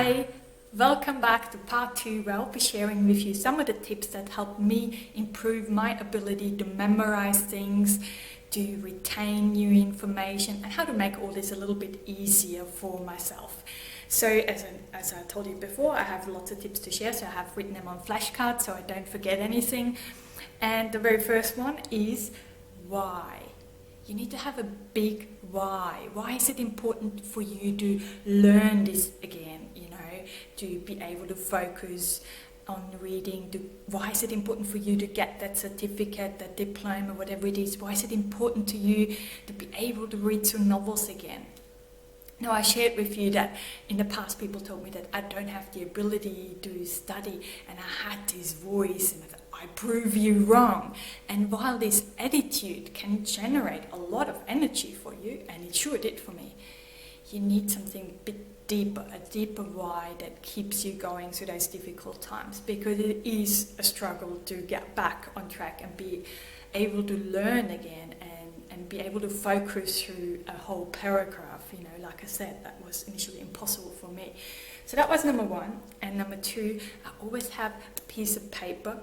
Hi, welcome back to part 2 where I'll be sharing with you some of the tips that help me improve my ability to memorize things, to retain new information, and how to make all this a little bit easier for myself. So as I told you before, I have lots of tips to share, so I have written them on flashcards so I don't forget anything. And the very first one is why. You need to have a big why. Why is it important for you to learn this again, to be able to focus on reading? Why is it important for you to get that certificate, that diploma, whatever it is? Why is it important to you to be able to read through novels again? Now, I shared with you that in the past people told me that I don't have the ability to study, and I had this voice and I prove you wrong. And while this attitude can generate a lot of energy for you, and it sure did for me, you need something a bit deeper, a deeper why that keeps you going through those difficult times, because it is a struggle to get back on track and be able to learn again and be able to focus through a whole paragraph. Like I said, that was initially impossible for me. So that was number one. And number two, I always have a piece of paper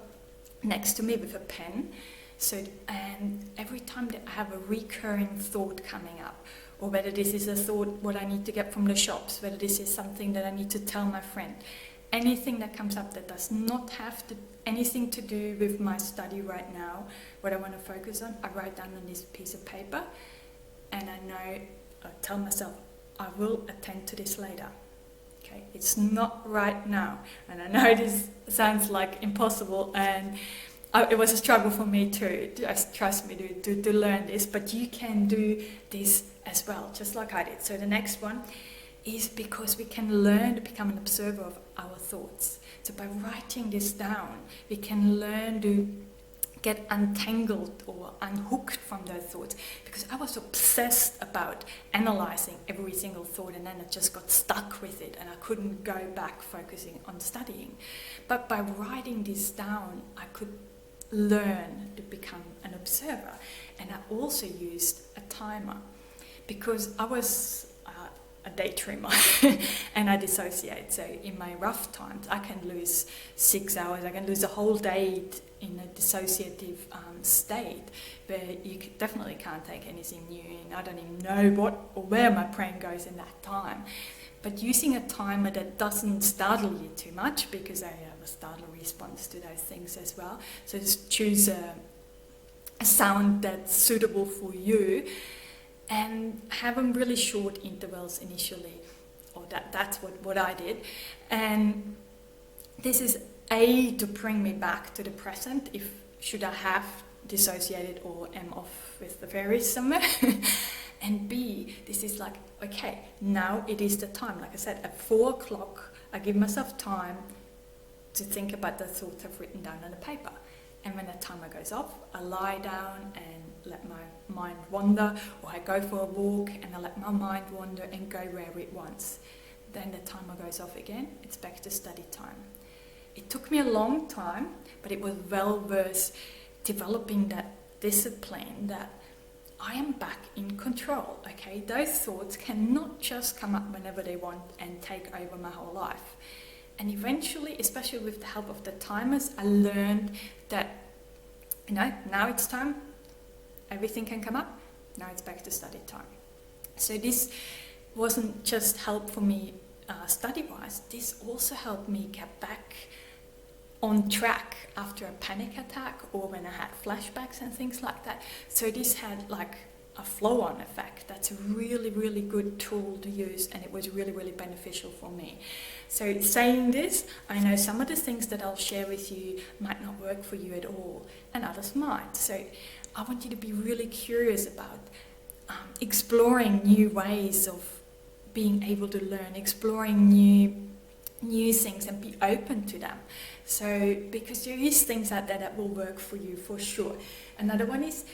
next to me with a pen. And every time that I have a recurring thought coming up, or whether this is a thought what I need to get from the shops, whether this is something that I need to tell my friend, anything that comes up that does not have anything to do with my study right now, what I want to focus on, I write down on this piece of paper, and I tell myself, I will attend to this later. Okay, it's not right now. And I know this sounds like impossible, and it was a struggle for me too. Trust me to learn this, but you can do this as well, just like I did. So the next one is because we can learn to become an observer of our thoughts. So by writing this down, we can learn to get untangled or unhooked from those thoughts, because I was obsessed about analyzing every single thought, and then I just got stuck with it and I couldn't go back focusing on studying. But by writing this down, I could learn to become an observer. And I also used a timer, because I was a daydreamer and I dissociate. So in my rough times, I can lose 6 hours, I can lose a whole day in a dissociative state, where you definitely can't take anything new in. I don't even know what or where my brain goes in that time. But using a timer that doesn't startle you too much, because I have a startle response to those things as well. So just choose a sound that's suitable for you, and have them really short intervals initially, or that's what I did. And this is A, to bring me back to the present, should I have dissociated or am off with the fairies somewhere. And B, this is like, okay, now it is the time. Like I said, at 4 o'clock, I give myself time to think about the thoughts I've written down on the paper. And when the timer goes off, I lie down and let my mind wander, or I go for a walk and I let my mind wander and go where it wants. Then the timer goes off again, it's back to study time. It took me a long time, but it was well worth developing that discipline that I am back in control, okay? Those thoughts cannot just come up whenever they want and take over my whole life. And eventually, especially with the help of the timers, I learned that, now it's time, everything can come up, now it's back to study time. So this wasn't just help for me study-wise, this also helped me get back on track after a panic attack, or when I had flashbacks and things like that. So this had like a flow-on effect. That's a really, really good tool to use, and it was really, really beneficial for me. So saying this, I know some of the things that I'll share with you might not work for you at all, and others might. So I want you to be really curious about exploring new ways of being able to learn, exploring new things, and be open to them. So, because there is things out there that will work for you for sure. Another one is,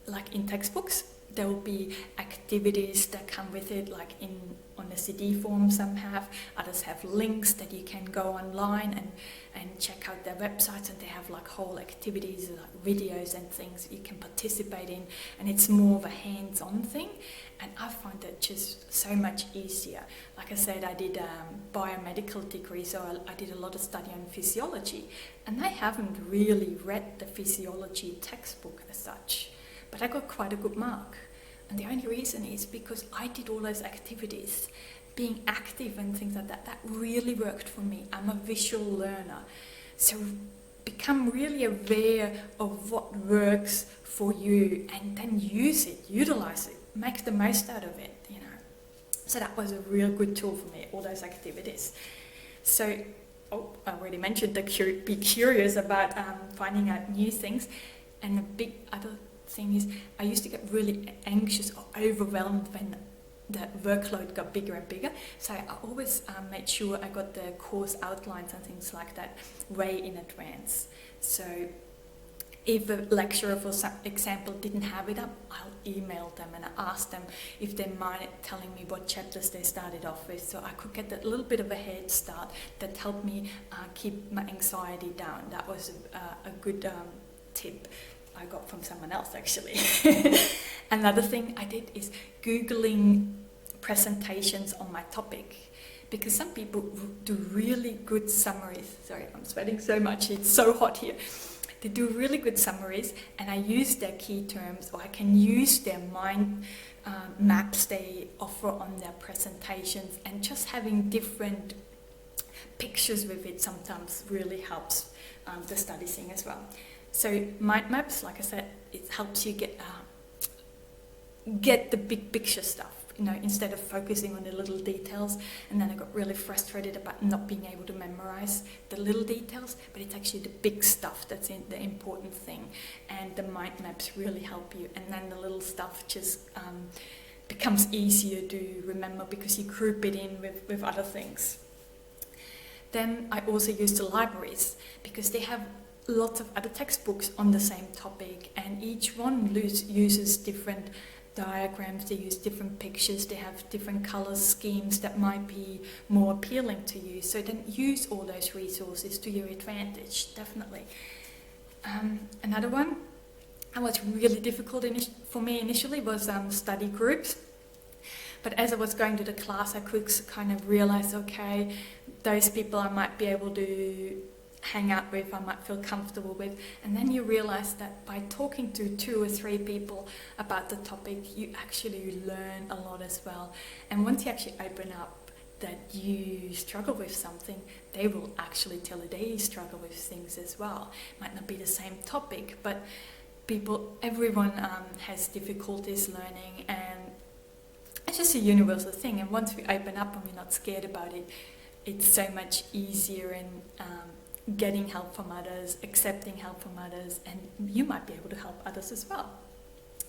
like in textbooks, there will be activities that come with it, like on the CD form some have, others have links that you can go online and check out their websites, and they have like whole activities, like videos and things you can participate in, and it's more of a hands-on thing, and I find it just so much easier. Like I said, I did a biomedical degree, so I did a lot of study on physiology, and I haven't really read the physiology textbook as such, but I got quite a good mark. And the only reason is because I did all those activities, being active and things like that. That really worked for me. I'm a visual learner. So become really aware of what works for you and then use it, utilize it, make the most out of it, you know. So that was a real good tool for me, all those activities. So, I already mentioned be curious about finding out new things. And a big other thing is I used to get really anxious or overwhelmed when the workload got bigger and bigger, so I always made sure I got the course outlines and things like that way in advance. So if a lecturer, for example, didn't have it up, I'll email them and ask them if they mind telling me what chapters they started off with, so I could get that little bit of a head start that helped me keep my anxiety down. That was a good tip I got from someone else, actually. Another thing I did is Googling presentations on my topic, because some people do really good summaries. Sorry, I'm sweating so much, it's so hot here. They do really good summaries, and I use their key terms, or I can use their mind maps they offer on their presentations, and just having different pictures with it sometimes really helps the study thing as well. So mind maps, like I said, it helps you get the big picture stuff, you know, instead of focusing on the little details. And then I got really frustrated about not being able to memorize the little details, but it's actually the big stuff that's the important thing. And the mind maps really help you. And then the little stuff just becomes easier to remember because you group it in with other things. Then I also use the libraries, because they have lots of other textbooks on the same topic, and each one uses different diagrams, they use different pictures, they have different color schemes that might be more appealing to you. So then use all those resources to your advantage, definitely. Another one that was really difficult for me initially was study groups. But as I was going to the class, I could kind of realize, okay, those people I might be able to hang out with, I might feel comfortable with, and then you realize that by talking to 2 or 3 people about the topic, you actually learn a lot as well. And once you actually open up that you struggle with something, they will actually tell you they struggle with things as well. Might not be the same topic, but everyone has difficulties learning, and it's just a universal thing. And once we open up and we're not scared about it, it's so much easier in getting help from others, accepting help from others, and you might be able to help others as well.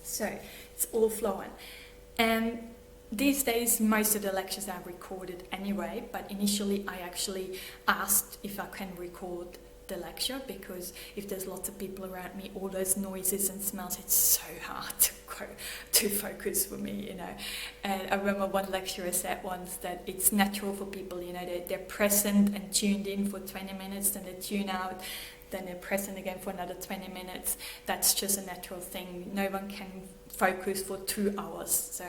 So it's all flowing. And these days, most of the lectures are recorded anyway, but initially I actually asked if I can record the lecture, because if there's lots of people around me, all those noises and smells, it's so hard to focus for me, you know. And I remember one lecturer said once that it's natural for people, you know, they're present and tuned in for 20 minutes, then they tune out, then they're present again for another 20 minutes. That's just a natural thing. No one can focus for 2 hours. So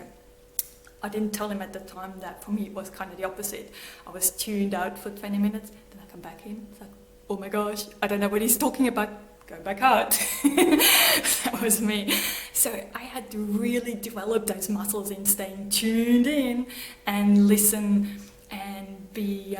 I didn't tell him at the time that for me it was kind of the opposite. I was tuned out for 20 minutes, then I come back in. It's like, oh my gosh, I don't know what he's talking about. Go back out. That was me. So I had to really develop those muscles in staying tuned in and listen and be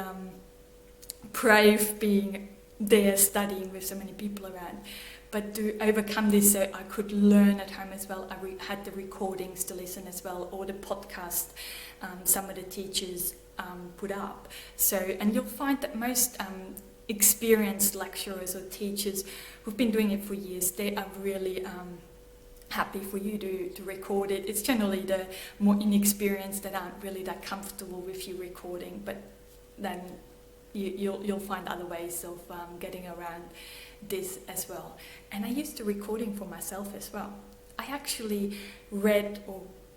brave being there studying with so many people around. But to overcome this, so I could learn at home as well. I had the recordings to listen as well, or the podcast some of the teachers put up. So, and you'll find that most experienced lecturers or teachers who've been doing it for years, they are really happy for you to record it. It's generally the more inexperienced that aren't really that comfortable with you recording, but then you'll find other ways of getting around this as well. And I used the recording for myself as well. I actually read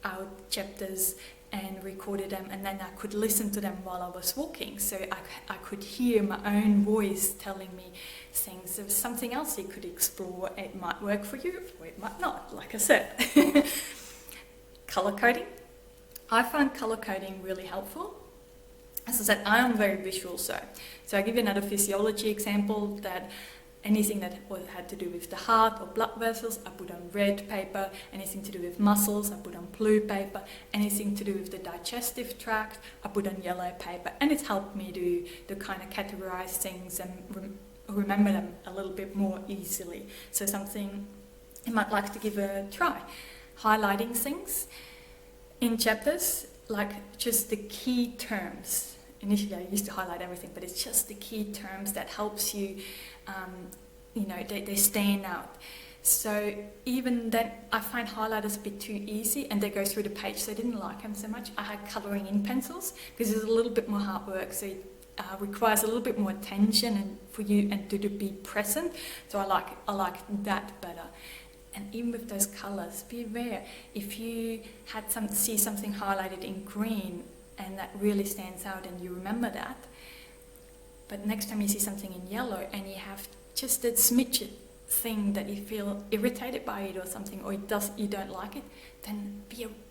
out chapters and recorded them, and then I could listen to them while I was walking, so I could hear my own voice telling me things. There was something else you could explore. It might work for you or it might not, like I said. Colour coding. I find colour coding really helpful. As I said, I am very visual, so I give you another physiology example, that anything that had to do with the heart or blood vessels, I put on red paper. Anything to do with muscles, I put on blue paper. Anything to do with the digestive tract, I put on yellow paper. And it's helped me to kind of categorize things and remember them a little bit more easily. So something you might like to give a try. Highlighting things in chapters, like just the key terms. Initially I used to highlight everything, but it's just the key terms that helps you, they stand out. So even then, I find highlighters a bit too easy and they go through the page, so I didn't like them so much. I had colouring in pencils because it's a little bit more hard work, so it requires a little bit more attention and for you and to be present. So I like that better. And even with those colours, be aware if you see something highlighted in green and that really stands out and you remember that, but next time you see something in yellow and you have just that smidge thing that you feel irritated by it or something, or you don't like it, then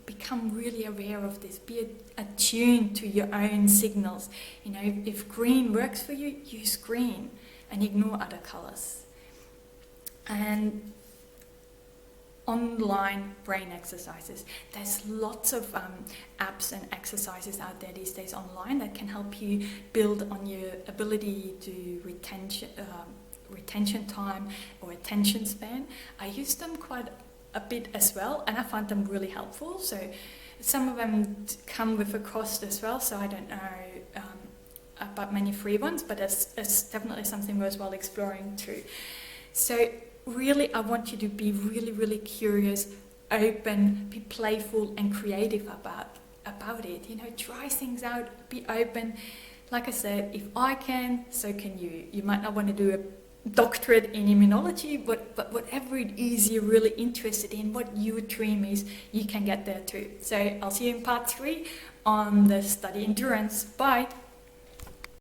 become really aware of this. Be attuned to your own signals. If green works for you, use green and ignore other colours. And online brain exercises. There's lots of apps and exercises out there these days online that can help you build on your ability to retention time or attention span. I use them quite a bit as well, and I find them really helpful. So some of them come with a cost as well, so I don't know about many free ones, but it's definitely something worthwhile exploring too. So really, I want you to be really, really curious, open, be playful and creative about it. Try things out, be open. Like I said, if I can, so can you. You might not want to do a doctorate in immunology, but whatever it is you're really interested in, what your dream is, you can get there too. So I'll see you in part 3 on the study endurance. Bye.